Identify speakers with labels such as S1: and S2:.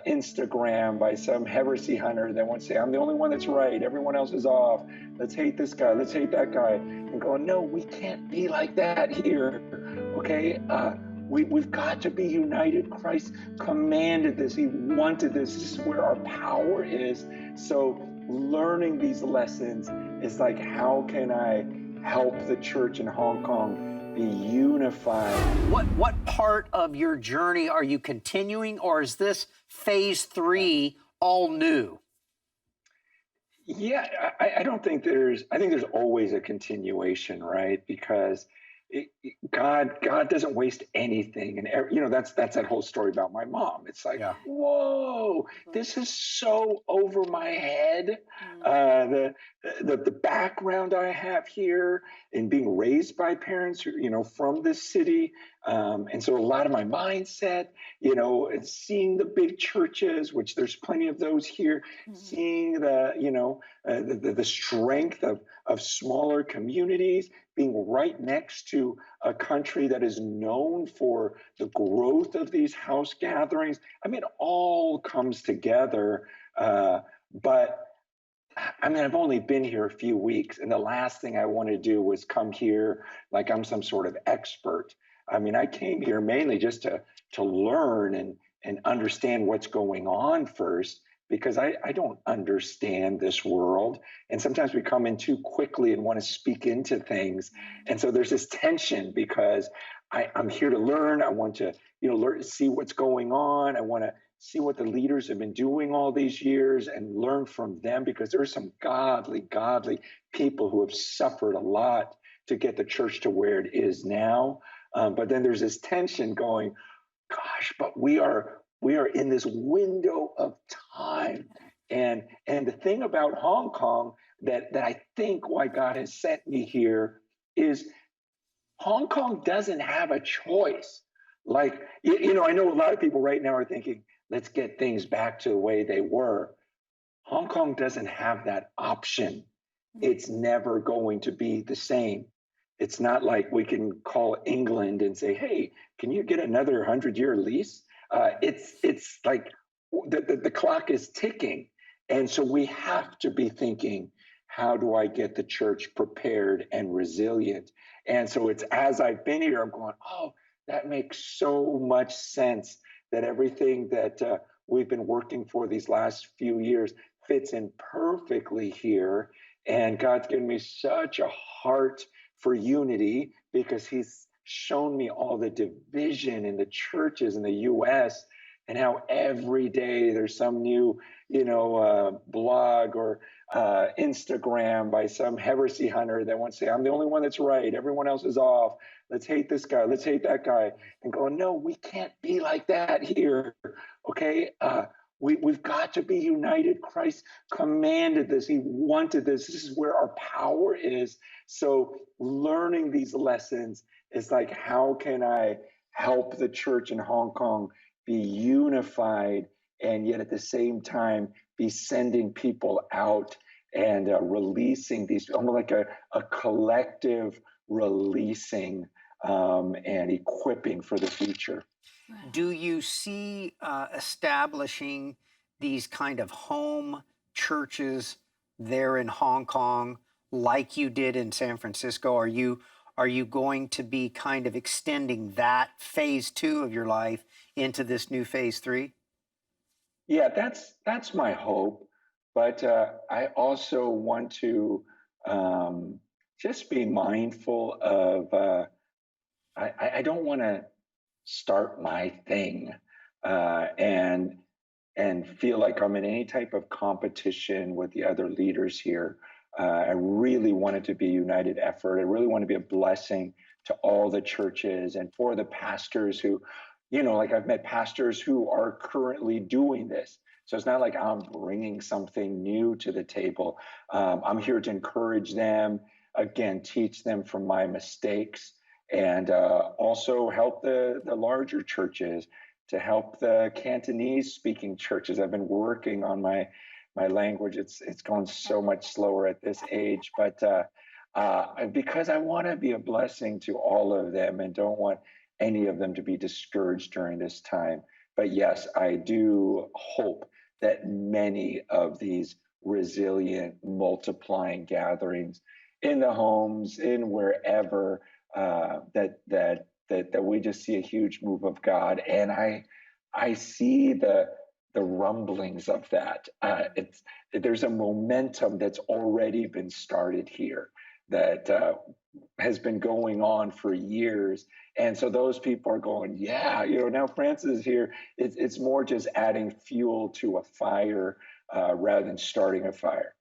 S1: Instagram by some heresy hunter that wants to say, I'm the only one that's right, everyone else is off. Let's hate this guy, let's hate that guy. And going, no, we can't be like that here. Okay? We've got to be united. Christ commanded this. He wanted this. This is where our power is. So learning these lessons is like, how can I help the church in Hong Kong be unified?
S2: What part of your journey are you continuing, or is this phase 3 all new?
S1: Yeah, I don't think I think there's always a continuation, right? Because God doesn't waste anything, and that's that whole story about my mom. It's like,
S2: Yeah.
S1: whoa, this is so over my head. The background I have here and being raised by parents, from this city, and so a lot of my mindset, and seeing the big churches, which there's plenty of those here, seeing the strength of smaller communities, being right next to a country that is known for the growth of these house gatherings. I mean, it all comes together. But I mean, I've only been here a few weeks, and the last thing I want to do was come here like I'm some sort of expert. I mean, I came here mainly just to learn and understand what's going on first, because I don't understand this world. And sometimes we come in too quickly and want to speak into things. And so there's this tension because I'm here to learn. I want to, learn, see what's going on. I want to see what the leaders have been doing all these years and learn from them, because there are some godly people who have suffered a lot to get the church to where it is now. But then there's this tension going, gosh, but we are in this window of time. And the thing about Hong Kong that I think why God has sent me here is Hong Kong doesn't have a choice. Like, I know a lot of people right now are thinking, let's get things back to the way they were. Hong Kong doesn't have that option. It's never going to be the same. It's not like we can call England and say, hey, can you get another 100-year lease? It's like the clock is ticking. And so we have to be thinking, how do I get the church prepared and resilient? And so it's, as I've been here, I'm going, oh, that makes so much sense, that everything that we've been working for these last few years fits in perfectly here. And God's given me such a heart for unity, because he's shown me all the division in the churches in the US, and how every day there's some new, blog or Instagram by some heresy hunter that wants to say, I'm the only one that's right, everyone else is off. Let's hate this guy, let's hate that guy. And going, no, we can't be like that here. Okay? We've got to be united. Christ commanded this. He wanted this. This is where our power is. So learning these lessons is like, how can I help the church in Hong Kong be unified, and yet at the same time be sending people out and releasing these, almost like a collective releasing and equipping for the future.
S2: Do you see establishing these kind of home churches there in Hong Kong like you did in San Francisco? Are you going to be kind of extending that phase 2 of your life into this new phase 3?
S1: Yeah, that's my hope. But I also want to just be mindful of, I don't want to start my thing and feel like I'm in any type of competition with the other leaders here. I really want it to be a united effort. I really want to be a blessing to all the churches and for the pastors who, like I've met pastors who are currently doing this. So it's not like I'm bringing something new to the table. I'm here to encourage them, again, teach them from my mistakes, and also help the larger churches, to help the Cantonese speaking churches. I've been working on my language. It's going so much slower at this age, but because I want to be a blessing to all of them and don't want any of them to be discouraged during this time. But yes, I do hope that many of these resilient, multiplying gatherings in the homes, in wherever, that we just see a huge move of God, and I see the rumblings of that. There's a momentum that's already been started here that has been going on for years. And so those people are going, yeah, now Francis is here. It's more just adding fuel to a fire rather than starting a fire.